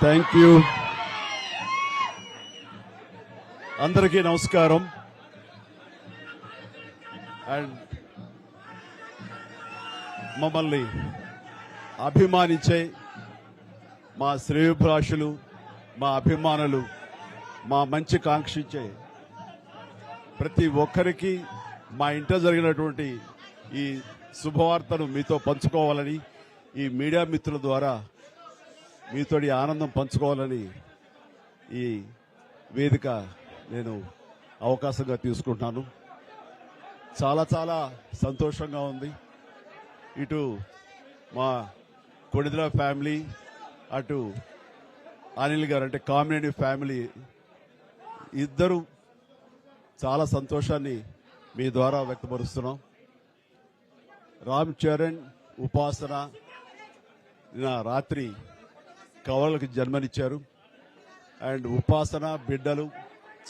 Thank you. అందరికీ నమస్కారం. And మమ్మల్ని అభిమానించే మా శ్రేయోభిలాషులు, మా అభిమానులు, మా మంచి కాంక్షించే ప్రతి ఒక్కరికి మా ఇంట జరిగినటువంటి ఈ శుభవార్తను మీతో పంచుకోవాలని, ఈ మీడియా మిత్రుల ద్వారా మీతోటి ఆనందం పంచుకోవాలని ఈ వేదిక నేను అవకాశంగా తీసుకుంటున్నాను. చాలా చాలా సంతోషంగా ఉంది. ఇటు మా కొడిదల ఫ్యామిలీ, అటు అనిల్ గారు అంటే కామినేని ఫ్యామిలీ ఇద్దరు చాలా సంతోషాన్ని మీ ద్వారా వ్యక్తపరుస్తున్నాం. రామ్ చరణ్, ఉపాసన నిన్న రాత్రి కవలకి జన్మనిచ్చారు. అండ్ ఉపాసన బిడ్డలు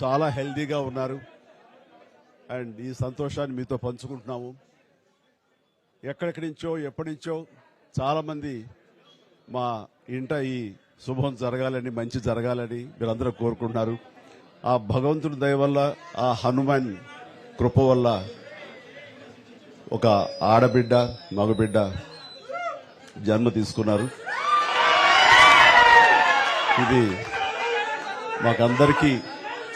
చాలా హెల్దీగా ఉన్నారు. అండ్ ఈ సంతోషాన్ని మీతో పంచుకుంటున్నాము. ఎక్కడెక్కడి నుంచో ఎప్పటి నుంచో చాలామంది మా ఇంట ఈ శుభం జరగాలని, మంచి జరగాలని మీరందరూ కోరుకుంటున్నారు. ఆ భగవంతుడి దయ వల్ల, ఆ హనుమాన్ కృప వల్ల ఒక ఆడబిడ్డ, మగబిడ్డ జన్మ తీసుకున్నారు. ఇది మాకందరికీ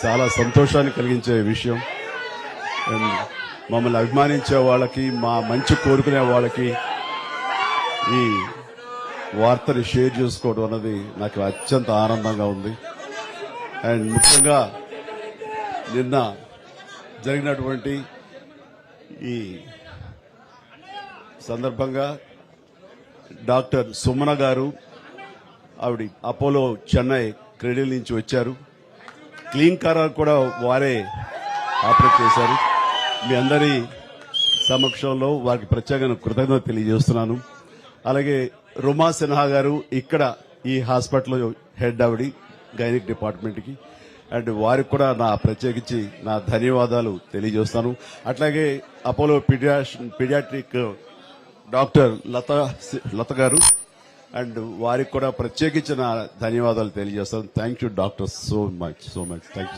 చాలా సంతోషాన్ని కలిగించే విషయం. మమ్మల్ని అభిమానించే వాళ్ళకి, మా మంచి కోరుకునే వాళ్ళకి ఈ వార్తని షేర్ చేసుకోవడం అన్నది నాకు అత్యంత ఆనందంగా ఉంది. అండ్ ముఖ్యంగా నిన్న జరిగినటువంటి ఈ సందర్భంగా డాక్టర్ సుమన గారు, ఆవిడ అపోలో చెన్నై క్రెడిల్ నుంచి వచ్చారు. క్లీన్ కార్ కూడా వారే ఆపరేట్ చేశారు. మీ అందరి సమక్షంలో వారికి ప్రత్యేక కృతజ్ఞత తెలియజేస్తున్నాను. అలాగే రుమా సిన్హా గారు ఇక్కడ ఈ హాస్పిటల్ హెడ్, ఆవిడ గైనిక్ డిపార్ట్మెంట్కి. అండ్ వారికి కూడా నా ప్రత్యేకించి నా ధన్యవాదాలు తెలియజేస్తాను. అట్లాగే అపోలో పీడియాట్రిక్ డాక్టర్ లత గారు, అండ్ వారికి కూడా ప్రత్యేకించిన ధన్యవాదాలు తెలియజేస్తాను. Thank you doctor, so much thank you.